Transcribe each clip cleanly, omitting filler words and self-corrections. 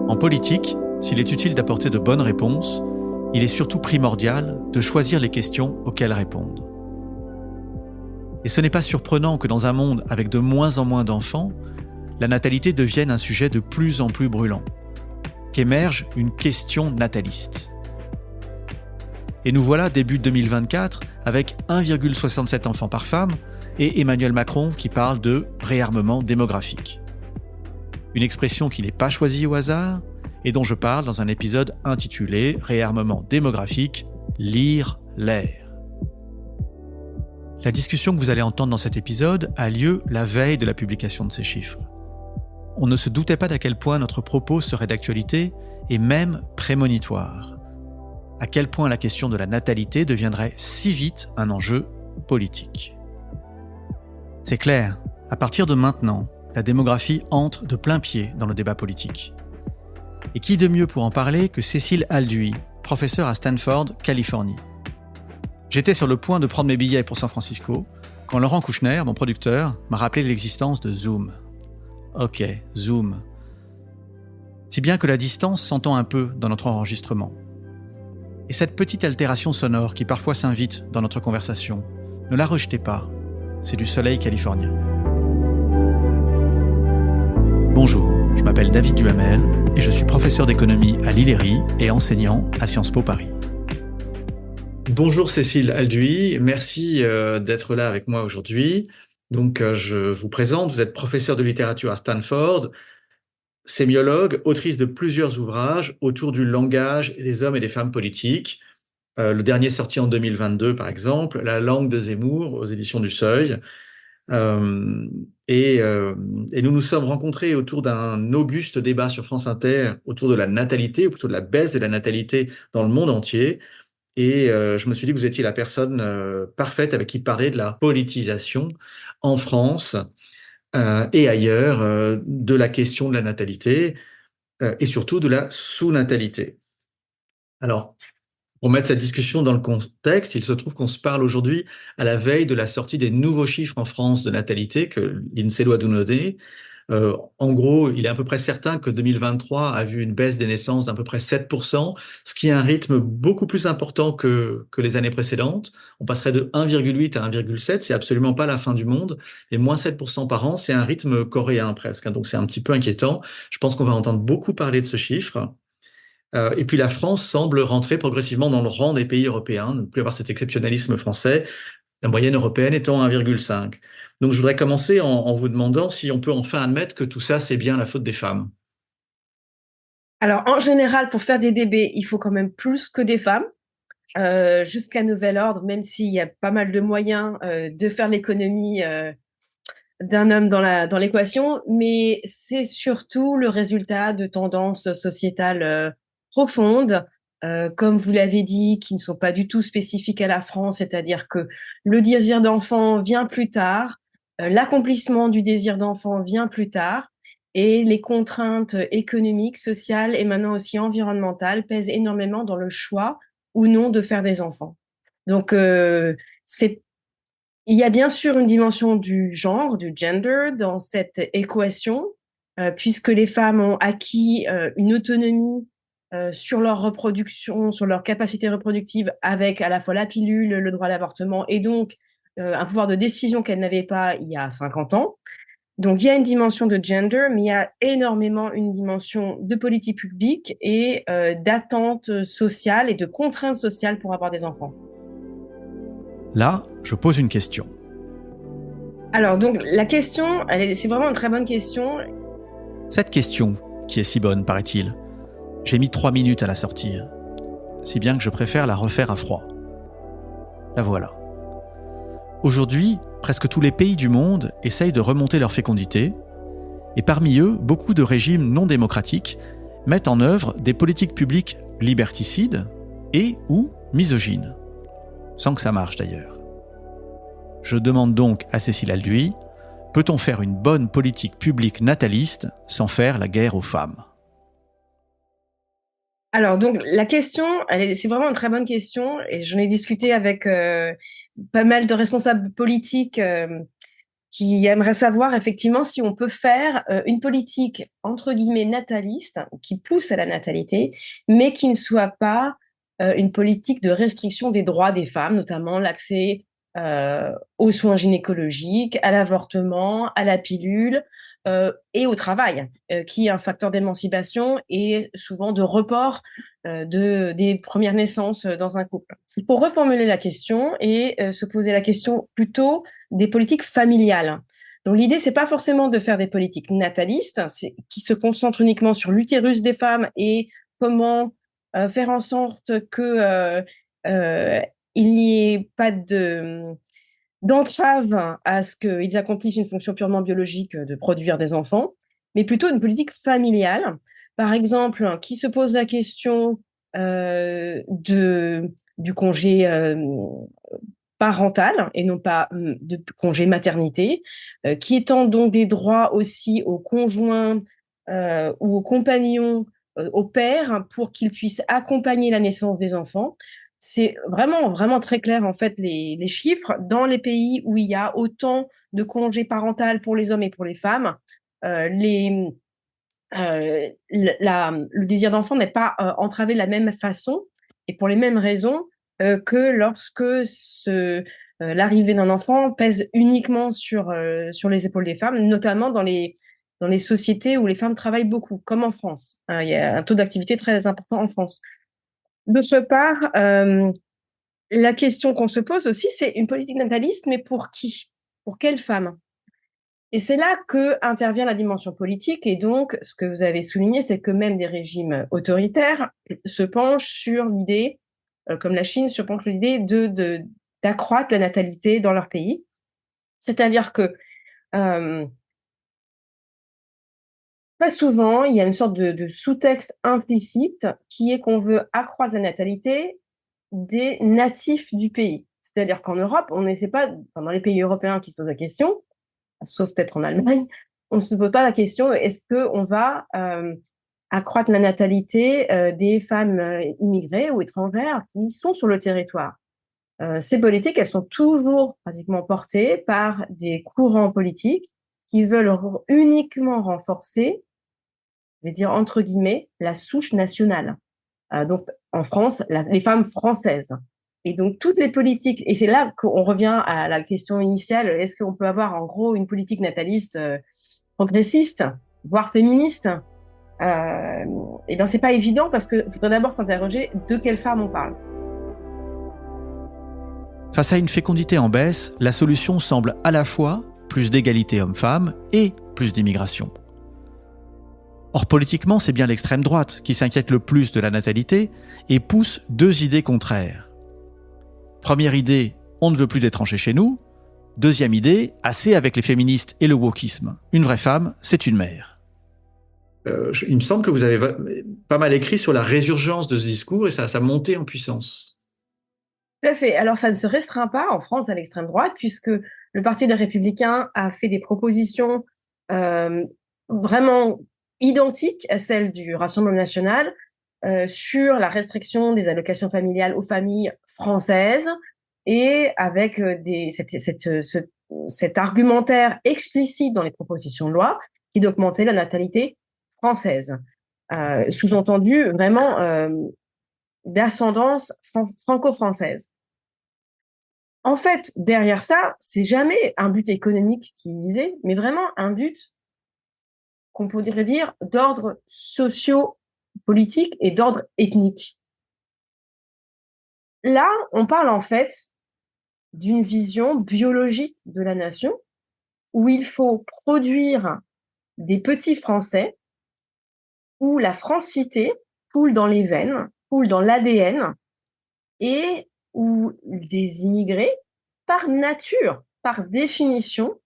En politique, s'il est utile d'apporter de bonnes réponses, il est surtout primordial de choisir les questions auxquelles répondre. Et ce n'est pas surprenant que dans un monde avec de moins en moins d'enfants, la natalité devienne un sujet de plus en plus brûlant, qu'émerge une question nataliste. Et nous voilà début 2024 avec 1,67 enfants par femme et Emmanuel Macron qui parle de réarmement démographique. Une expression qui n'est pas choisie au hasard et dont je parle dans un épisode intitulé « Réarmement démographique, lire l'air ». La discussion que vous allez entendre dans cet épisode a lieu la veille de la publication de ces chiffres. On ne se doutait pas d'à quel point notre propos serait d'actualité et même prémonitoire. À quel point la question de la natalité deviendrait si vite un enjeu politique. C'est clair, à partir de maintenant, la démographie entre de plein pied dans le débat politique. Et qui de mieux pour en parler que Cécile Alduy, professeure à Stanford, Californie. J'étais sur le point de prendre mes billets pour San Francisco quand Laurent Kouchner, mon producteur, m'a rappelé l'existence de Zoom. Ok, Zoom. Si bien que la distance s'entend un peu dans notre enregistrement. Et cette petite altération sonore qui parfois s'invite dans notre conversation, ne la rejetez pas, c'est du soleil californien. Bonjour, je m'appelle David Duhamel et je suis professeur d'économie à l'ILERI et enseignant à Sciences Po Paris. Bonjour Cécile Alduy, merci d'être là avec moi aujourd'hui. Donc je vous présente, vous êtes professeure de littérature à Stanford, sémiologue, autrice de plusieurs ouvrages autour du langage des hommes et des femmes politiques. Le dernier sorti en 2022 par exemple, La langue de Zemmour aux éditions du Seuil. Et nous nous sommes rencontrés autour d'un auguste débat sur France Inter autour de la natalité, ou plutôt de la baisse de la natalité dans le monde entier. Et je me suis dit que vous étiez la personne parfaite avec qui parler de la politisation en France et ailleurs de la question de la natalité et surtout de la sous-natalité. Alors, pour mettre cette discussion dans le contexte, il se trouve qu'on se parle aujourd'hui à la veille de la sortie des nouveaux chiffres en France de natalité que l'INSEE doit nous donner. En gros, il est à peu près certain que 2023 a vu une baisse des naissances d'à peu près 7%, ce qui est un rythme beaucoup plus important que les années précédentes. On passerait de 1,8 à 1,7, c'est absolument pas la fin du monde. Et moins 7% par an, c'est un rythme coréen presque, donc c'est un petit peu inquiétant. Je pense qu'on va entendre beaucoup parler de ce chiffre. Et puis la France semble rentrer progressivement dans le rang des pays européens, ne plus avoir cet exceptionnalisme français, la moyenne européenne étant 1,5. Donc je voudrais commencer en vous demandant si on peut enfin admettre que tout ça, c'est bien la faute des femmes. Alors, en général, pour faire des bébés, il faut quand même plus que des femmes, jusqu'à nouvel ordre, même s'il y a pas mal de moyens de faire l'économie d'un homme dans l'équation, mais c'est surtout le résultat de tendances sociétales profondes, comme vous l'avez dit, qui ne sont pas du tout spécifiques à la France, c'est-à-dire que le désir d'enfant vient plus tard, l'accomplissement du désir d'enfant vient plus tard, et les contraintes économiques, sociales et maintenant aussi environnementales pèsent énormément dans le choix ou non de faire des enfants. Donc, il y a bien sûr une dimension du genre, du gender dans cette équation, puisque les femmes ont acquis une autonomie sur leur reproduction, sur leur capacité reproductive, avec à la fois la pilule, le droit à l'avortement, et donc un pouvoir de décision qu'elles n'avaient pas il y a 50 ans. Donc il y a une dimension de gender, mais il y a énormément une dimension de politique publique et d'attente sociale et de contraintes sociales pour avoir des enfants. Là, je pose une question. Alors, donc, la question, c'est vraiment une très bonne question. Cette question, qui est si bonne, paraît-il, j'ai mis 3 minutes à la sortir, si bien que je préfère la refaire à froid. La voilà. Aujourd'hui, presque tous les pays du monde essayent de remonter leur fécondité, et parmi eux, beaucoup de régimes non démocratiques mettent en œuvre des politiques publiques liberticides et ou misogynes. Sans que ça marche d'ailleurs. Je demande donc à Cécile Alduy, peut-on faire une bonne politique publique nataliste sans faire la guerre aux femmes ? Alors, donc, la question, c'est vraiment une très bonne question, et j'en ai discuté avec pas mal de responsables politiques qui aimerait savoir effectivement si on peut faire une politique entre guillemets nataliste qui pousse à la natalité, mais qui ne soit pas une politique de restriction des droits des femmes, notamment l'accès aux soins gynécologiques, à l'avortement, à la pilule et au travail, qui est un facteur d'émancipation et souvent de report des premières naissances dans un couple. Pour reformuler la question et se poser la question plutôt des politiques familiales. Donc l'idée, c'est pas forcément de faire des politiques natalistes qui se concentrent uniquement sur l'utérus des femmes et comment faire en sorte que il n'y ait pas d'entrave à ce qu'ils accomplissent une fonction purement biologique de produire des enfants, mais plutôt une politique familiale, par exemple, qui se pose la question du congé parental et non pas de congé maternité, qui étend donc des droits aussi aux conjoints ou aux compagnons, aux pères, pour qu'ils puissent accompagner la naissance des enfants. C'est vraiment, vraiment très clair, en fait, les chiffres. Dans les pays où il y a autant de congés parentaux pour les hommes et pour les femmes, le désir d'enfant n'est pas entravé de la même façon et pour les mêmes raisons que lorsque l'arrivée d'un enfant pèse uniquement sur les épaules des femmes, notamment dans les sociétés où les femmes travaillent beaucoup, comme en France. Il y a un taux d'activité très important en France. De ce part, la question qu'on se pose aussi, c'est une politique nataliste, mais pour qui? Pour quelle femme? Et c'est là que intervient la dimension politique. Et donc, ce que vous avez souligné, c'est que même des régimes autoritaires se penchent sur l'idée, comme la Chine se penche sur l'idée d'accroître la natalité dans leur pays. C'est-à-dire que pas souvent, il y a une sorte de sous-texte implicite qui est qu'on veut accroître la natalité des natifs du pays. C'est-à-dire qu'en Europe, on n'essaie pas, dans les pays européens qui se posent la question, sauf peut-être en Allemagne, on ne se pose pas la question, est-ce qu'on va accroître la natalité des femmes immigrées ou étrangères qui sont sur le territoire? Ces politiques, elles sont toujours pratiquement portées par des courants politiques qui veulent uniquement renforcer, je vais dire entre guillemets, la souche nationale. Donc en France, les femmes françaises. Et donc, toutes les politiques, et c'est là qu'on revient à la question initiale, est-ce qu'on peut avoir en gros une politique nataliste progressiste, voire féministe? Et bien, c'est pas évident parce qu'il faudrait d'abord s'interroger de quelle femme on parle. Face à une fécondité en baisse, la solution semble à la fois plus d'égalité homme-femme et plus d'immigration. Or, politiquement, c'est bien l'extrême droite qui s'inquiète le plus de la natalité et pousse deux idées contraires. Première idée, on ne veut plus d'étrangers chez nous. Deuxième idée, assez avec les féministes et le wokisme. Une vraie femme, c'est une mère. Il me semble que vous avez pas mal écrit sur la résurgence de ce discours et sa montée en puissance. Tout à fait. Alors, ça ne se restreint pas en France à l'extrême droite, puisque le Parti des Républicains a fait des propositions vraiment identiques à celles du Rassemblement national sur la restriction des allocations familiales aux familles françaises et avec cet argumentaire explicite dans les propositions de loi qui d'augmenter la natalité française. Sous-entendu vraiment d'ascendance franco-française. En fait, derrière ça, c'est jamais un but économique qui est visé, mais vraiment un but qu'on pourrait dire d'ordre socio-politique et d'ordre ethnique. Là, on parle en fait d'une vision biologique de la nation où il faut produire des petits Français où la francité coule dans les veines, coule dans l'ADN et où des immigrés, par nature, par définition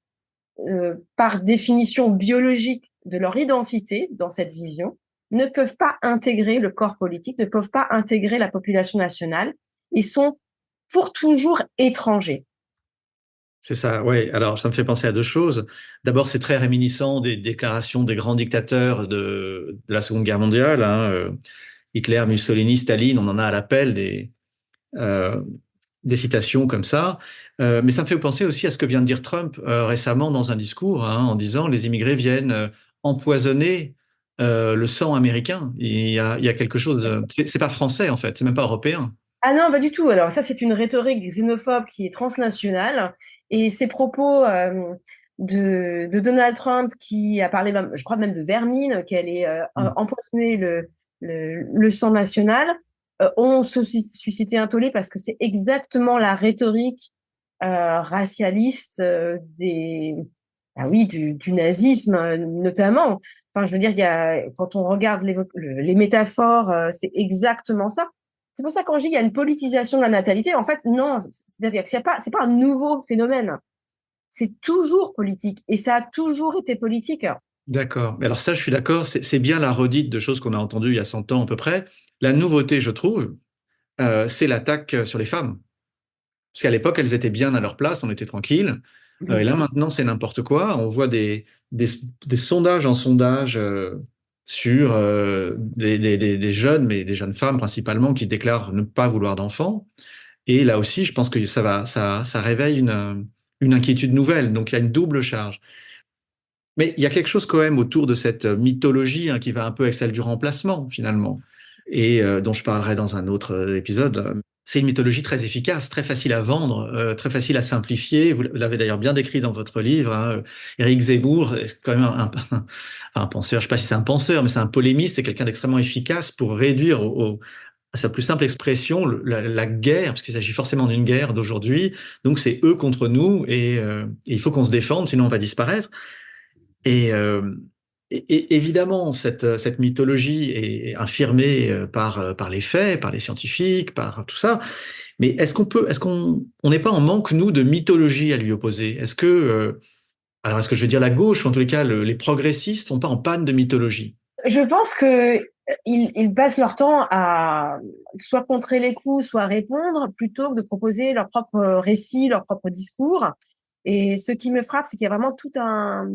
biologique de leur identité dans cette vision, ne peuvent pas intégrer le corps politique, ne peuvent pas intégrer la population nationale et sont pour toujours étrangers. C'est ça, oui. Alors, ça me fait penser à deux choses. D'abord, c'est très réminiscent des déclarations des grands dictateurs de la Seconde Guerre mondiale. Hitler, Mussolini, Staline, on en a à l'appel des des citations comme ça. Mais ça me fait penser aussi à ce que vient de dire Trump récemment dans un discours, hein, en disant les immigrés viennent empoisonner le sang américain. Il y a quelque chose. C'est pas français en fait, c'est même pas européen. Ah non, pas du tout. Alors ça, c'est une rhétorique xénophobe qui est transnationale. Et ces propos de Donald Trump qui a parlé, je crois même de vermine, qui allait Mm. empoisonner le sang national, ont suscité un tollé parce que c'est exactement la rhétorique racialiste ah oui, du nazisme notamment. Enfin, je veux dire, quand on regarde les métaphores, c'est exactement ça. C'est pour ça quand je dis qu'il y a une politisation de la natalité, en fait, non, c'est-à-dire que c'est pas un nouveau phénomène. C'est toujours politique et ça a toujours été politique. D'accord. Mais alors ça, je suis d'accord, c'est bien la redite de choses qu'on a entendues il y a 100 ans à peu près. La nouveauté, je trouve, c'est l'attaque sur les femmes. Parce qu'à l'époque, elles étaient bien à leur place, on était tranquille. Et là, maintenant, c'est n'importe quoi. On voit des, des sondages en sondage sur des jeunes, mais des jeunes femmes principalement, qui déclarent ne pas vouloir d'enfants. Et là aussi, je pense que ça réveille une inquiétude nouvelle. Donc, il y a une double charge. Mais il y a quelque chose quand même autour de cette mythologie hein, qui va un peu avec celle du remplacement, finalement, et dont je parlerai dans un autre épisode. C'est une mythologie très efficace, très facile à vendre, très facile à simplifier. Vous l'avez d'ailleurs bien décrit dans votre livre. Hein. Éric Zemmour, c'est quand même un penseur, je ne sais pas si c'est un penseur, mais c'est un polémiste, c'est quelqu'un d'extrêmement efficace pour réduire à sa plus simple expression la guerre, parce qu'il s'agit forcément d'une guerre d'aujourd'hui. Donc c'est eux contre nous et il faut qu'on se défende, sinon on va disparaître. Et, euh, et évidemment, cette mythologie est infirmée par les faits, par les scientifiques, par tout ça. Mais est-ce qu'on on n'est pas en manque, nous, de mythologie à lui opposer? Alors est-ce que je veux dire la gauche, ou en tous les cas, les progressistes sont pas en panne de mythologie? Je pense que ils passent leur temps à soit contrer les coups, soit répondre, plutôt que de proposer leur propre récit, leur propre discours. Et ce qui me frappe, c'est qu'il y a vraiment tout un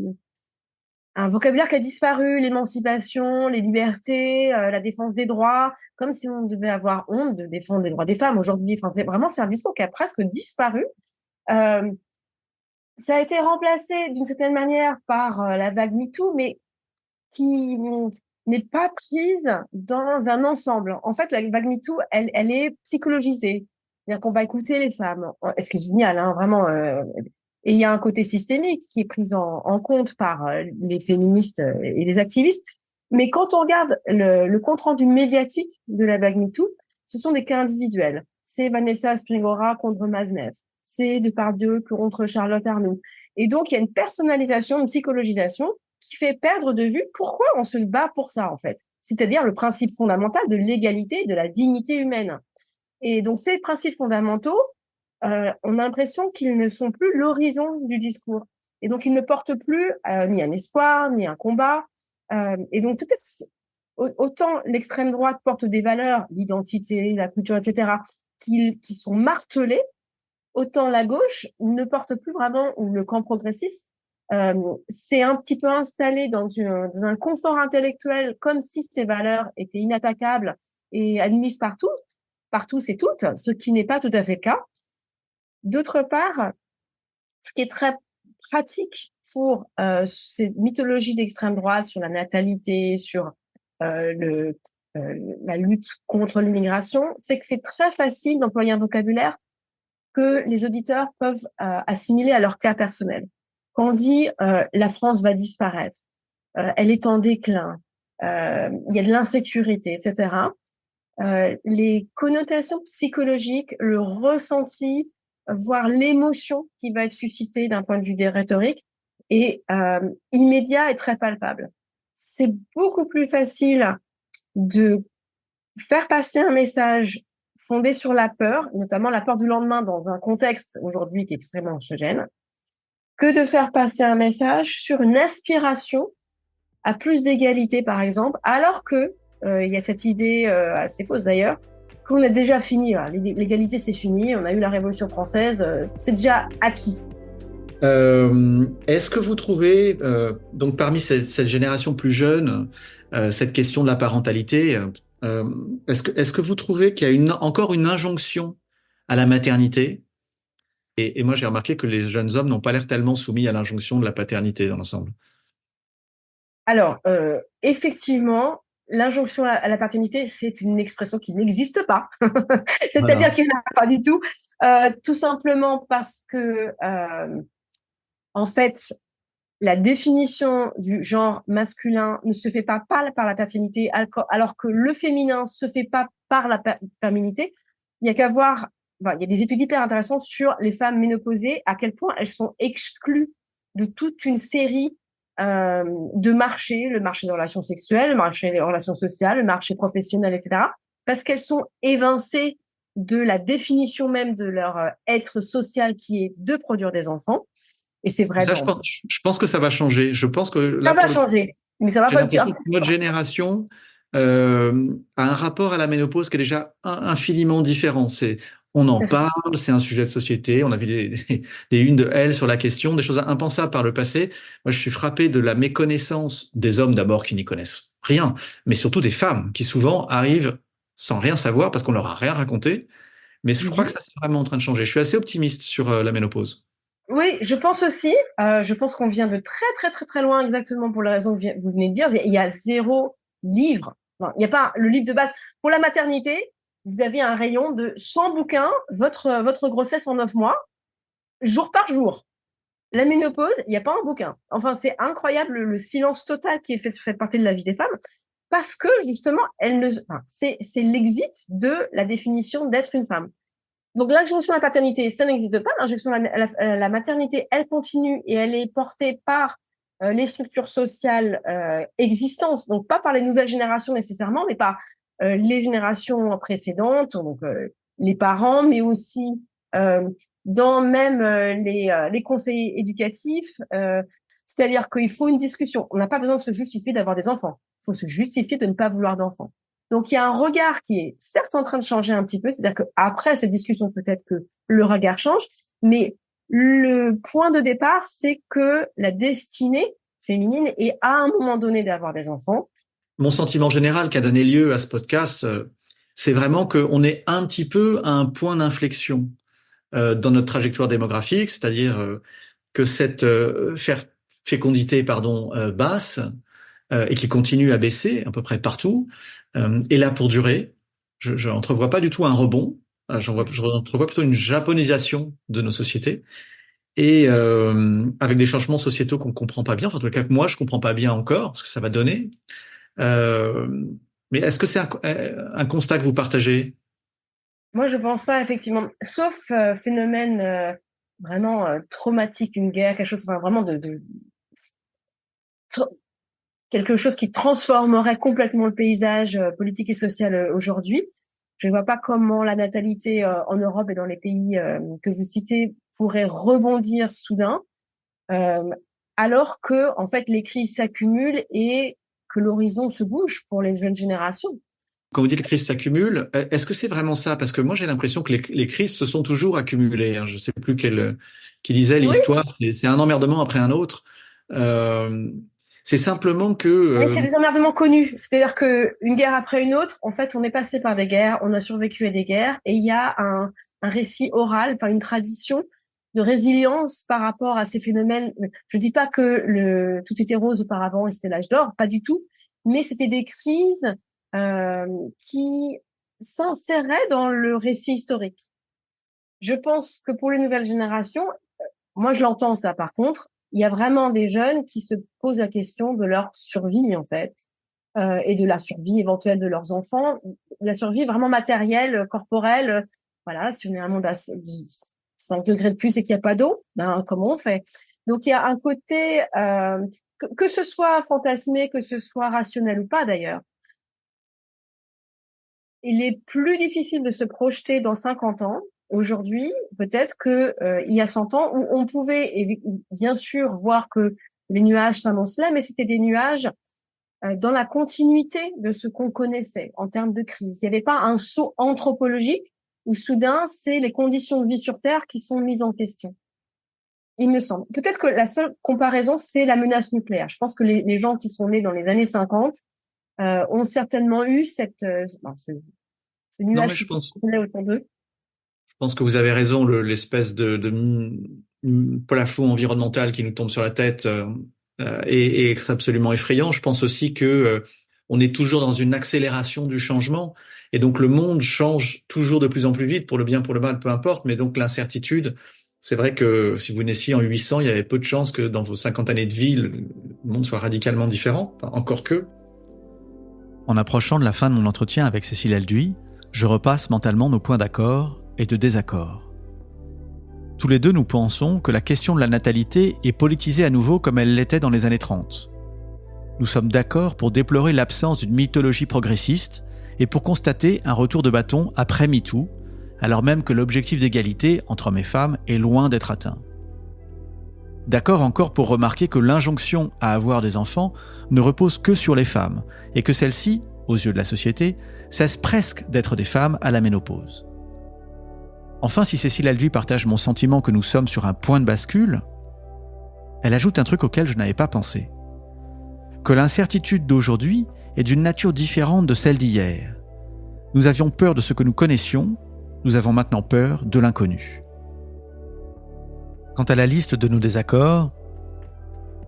vocabulaire qui a disparu, l'émancipation, les libertés, la défense des droits, comme si on devait avoir honte de défendre les droits des femmes aujourd'hui. Enfin, c'est un discours qui a presque disparu. Euh, Ça a été remplacé d'une certaine manière par la vague MeToo, mais qui n'est pas prise dans un ensemble. En fait, la vague MeToo, elle est psychologisée. C'est-à-dire qu'on va écouter les femmes. Ce qui est génial, hein, vraiment. Et il y a un côté systémique qui est pris en compte par les féministes et les activistes. Mais quand on regarde le compte-rendu médiatique de la vague MeToo, ce sont des cas individuels. C'est Vanessa Springora contre Maznev. C'est Depardieu contre Charlotte Arnoux. Et donc, il y a une personnalisation, une psychologisation qui fait perdre de vue pourquoi on se bat pour ça, en fait. C'est-à-dire le principe fondamental de l'égalité, de la dignité humaine. Et donc, ces principes fondamentaux, on a l'impression qu'ils ne sont plus l'horizon du discours. Et donc, ils ne portent plus ni un espoir, ni un combat. Et donc, peut-être, autant l'extrême droite porte des valeurs, l'identité, la culture, etc., qui sont martelées, autant la gauche ne porte plus vraiment, ou le camp progressiste, c'est un petit peu installé dans un confort intellectuel, comme si ces valeurs étaient inattaquables et admises par tous et toutes, ce qui n'est pas tout à fait le cas. D'autre part, ce qui est très pratique pour ces mythologies d'extrême droite sur la natalité, sur euh, la lutte contre l'immigration, c'est que c'est très facile d'employer un vocabulaire que les auditeurs peuvent assimiler à leur cas personnel. Quand on dit la France va disparaître, elle est en déclin, il y a de l'insécurité, etc., les connotations psychologiques, le ressenti, voire l'émotion qui va être suscitée d'un point de vue des rhétoriques est immédiat et très palpable. C'est beaucoup plus facile de faire passer un message fondé sur la peur, notamment la peur du lendemain dans un contexte aujourd'hui qui est extrêmement anxiogène, que de faire passer un message sur une aspiration à plus d'égalité, par exemple, alors que il y a cette idée assez fausse d'ailleurs, qu'on a déjà fini. L'égalité, c'est fini. On a eu la Révolution française. C'est déjà acquis. Est-ce que vous trouvez, donc parmi cette génération plus jeune, cette question de la parentalité, est-ce que vous trouvez qu'il y a encore une injonction à la maternité. Et moi, j'ai remarqué que les jeunes hommes n'ont pas l'air tellement soumis à l'injonction de la paternité dans l'ensemble. Alors, effectivement, l'injonction à la paternité, c'est une expression qui n'existe pas. Voilà. C'est-à-dire qu'il n'y en a pas du tout. Tout simplement parce que, en fait, la définition du genre masculin ne se fait pas par la paternité, alors que le féminin se fait pas par la féminité. Il y a qu'à voir, il y a des études hyper intéressantes sur les femmes ménopausées, à quel point elles sont exclues de toute une série de marchés, le marché des relations sexuelles, le marché des relations sociales, le marché professionnel, etc., parce qu'elles sont évincées de la définition même de leur être social qui est de produire des enfants. Et c'est vrai Ça, dans... je pense que ça va changer. Je pense que Ça là, va pour le coup, changer, mais ça va j'ai pas être... l'impression que notre génération a un rapport à la ménopause qui est déjà infiniment différent. On en parle, c'est un sujet de société. On a vu des unes de Elle sur la question, des choses impensables par le passé. Moi, je suis frappé de la méconnaissance des hommes d'abord qui n'y connaissent rien, mais surtout des femmes qui souvent arrivent sans rien savoir parce qu'on leur a rien raconté. Mais je crois que ça, c'est vraiment en train de changer. Je suis assez optimiste sur la ménopause. Oui, je pense aussi. Je pense qu'on vient de très, très, très, très loin, exactement pour la raison que vous venez de dire. Il y a zéro livre. Non, il n'y a pas le livre de base. Pour la maternité, vous avez un rayon de 100 bouquins, votre grossesse en 9 mois, jour par jour. La ménopause, il n'y a pas un bouquin. Enfin, c'est incroyable le silence total qui est fait sur cette partie de la vie des femmes, parce que justement, c'est l'exit de la définition d'être une femme. Donc l'injonction à la paternité, ça n'existe pas. L'injonction à la maternité, elle continue et elle est portée par les structures sociales existantes, donc pas par les nouvelles générations nécessairement, mais par les générations précédentes, donc les parents, mais aussi euh, dans même les conseils éducatifs. C'est-à-dire qu'il faut une discussion. On n'a pas besoin de se justifier d'avoir des enfants. Il faut se justifier de ne pas vouloir d'enfants. Donc, il y a un regard qui est certes en train de changer un petit peu, c'est-à-dire qu'après cette discussion, peut-être que le regard change, mais le point de départ, c'est que la destinée féminine est à un moment donné d'avoir des enfants. Mon sentiment général qui a donné lieu à ce podcast, c'est vraiment qu'on est un petit peu à un point d'inflexion dans notre trajectoire démographique, c'est-à-dire que cette fécondité basse et qui continue à baisser à peu près partout est là pour durer. Je n'entrevois pas du tout un rebond. Je entrevois plutôt une japonisation de nos sociétés et avec des changements sociétaux qu'on comprend pas bien. Enfin, en tout cas que moi je comprends pas bien encore ce que ça va donner. Euh, mais est-ce que c'est un constat que vous partagez? Moi, je pense pas, effectivement, sauf phénomène vraiment traumatique, une guerre, quelque chose, enfin, vraiment quelque chose qui transformerait complètement le paysage politique et social aujourd'hui. Je ne vois pas comment la natalité en Europe et dans les pays que vous citez pourrait rebondir soudain, euh, alors que en fait les crises s'accumulent et que l'horizon se bouge pour les jeunes générations. Quand vous dites que les crises s'accumulent, est-ce que c'est vraiment ça? Parce que moi, j'ai l'impression que les crises se sont toujours accumulées. Hein. Je ne sais plus qui disait Oui, l'histoire. C'est un emmerdement après un autre. Euh, c'est simplement que mais c'est des emmerdements connus. C'est-à-dire que une guerre après une autre, en fait, on est passé par des guerres, on a survécu à des guerres, et il y a un récit oral, enfin une tradition de résilience par rapport à ces phénomènes. Je dis pas que tout était rose auparavant et c'était l'âge d'or, pas du tout, mais c'était des crises euh, qui s'inséraient dans le récit historique. Je pense que pour les nouvelles générations, moi je l'entends ça par contre, il y a vraiment des jeunes qui se posent la question de leur survie en fait, et de la survie éventuelle de leurs enfants, la survie vraiment matérielle, corporelle. Voilà, si on est à un monde à 5 degrés de plus et qu'il n'y a pas d'eau, ben comment on fait? Donc il y a un côté, que ce soit fantasmé, que ce soit rationnel ou pas d'ailleurs, il est plus difficile de se projeter dans 50 ans aujourd'hui, peut-être que il y a 100 ans où on pouvait bien sûr voir que les nuages s'amoncelaient, mais c'était des nuages dans la continuité de ce qu'on connaissait en termes de crise. Il n'y avait pas un saut anthropologique où soudain, c'est les conditions de vie sur Terre qui sont mises en question. Il me semble. Peut-être que la seule comparaison, c'est la menace nucléaire. Je pense que les gens qui sont nés dans les années 50 ont certainement eu ce non, mais nuage qui s'est autour d'eux. pense que vous avez raison, l'espèce de plafond environnemental qui nous tombe sur la tête est absolument effrayant. Je pense aussi que on est toujours dans une accélération du changement, et donc le monde change toujours de plus en plus vite, pour le bien, pour le mal, peu importe, mais donc l'incertitude, c'est vrai que si vous naissiez en 800, il y avait peu de chances que dans vos 50 années de vie, le monde soit radicalement différent, enfin, encore que. En approchant de la fin de mon entretien avec Cécile Alduy, je repasse mentalement nos points d'accord et de désaccord. Tous les deux, nous pensons que la question de la natalité est politisée à nouveau comme elle l'était dans les années 30. Nous sommes d'accord pour déplorer l'absence d'une mythologie progressiste et pour constater un retour de bâton après MeToo, alors même que l'objectif d'égalité entre hommes et femmes est loin d'être atteint. D'accord encore pour remarquer que l'injonction à avoir des enfants ne repose que sur les femmes et que celles-ci, aux yeux de la société, cessent presque d'être des femmes à la ménopause. Enfin, si Cécile Alduy partage mon sentiment que nous sommes sur un point de bascule, elle ajoute un truc auquel je n'avais pas pensé. Que l'incertitude d'aujourd'hui est d'une nature différente de celle d'hier. Nous avions peur de ce que nous connaissions, nous avons maintenant peur de l'inconnu. Quant à la liste de nos désaccords,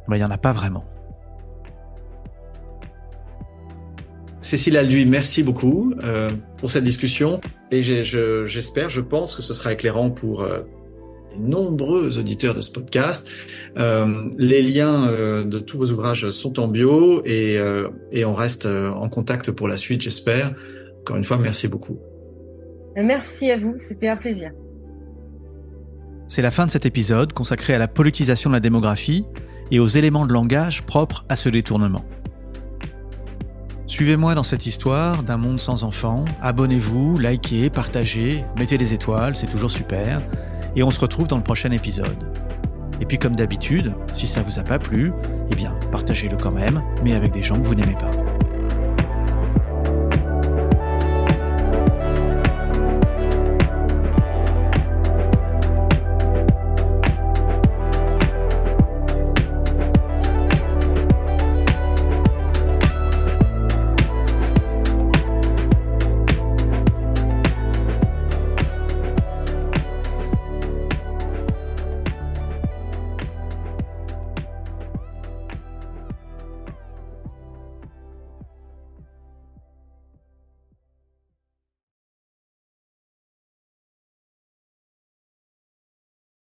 il n'y en a pas vraiment. Cécile Alduy, merci beaucoup pour cette discussion, et je pense que ce sera éclairant pour les nombreux auditeurs de ce podcast. Les liens de tous vos ouvrages sont en bio, et on reste en contact pour la suite, j'espère. Encore une fois, merci beaucoup. Merci à vous, c'était un plaisir. C'est la fin de cet épisode consacré à la politisation de la démographie et aux éléments de langage propres à ce détournement. Suivez-moi dans cette histoire d'un monde sans enfants, abonnez-vous, likez, partagez, mettez des étoiles, c'est toujours super, et on se retrouve dans le prochain épisode. Et puis comme d'habitude, si ça vous a pas plu, partagez-le quand même, mais avec des gens que vous n'aimez pas.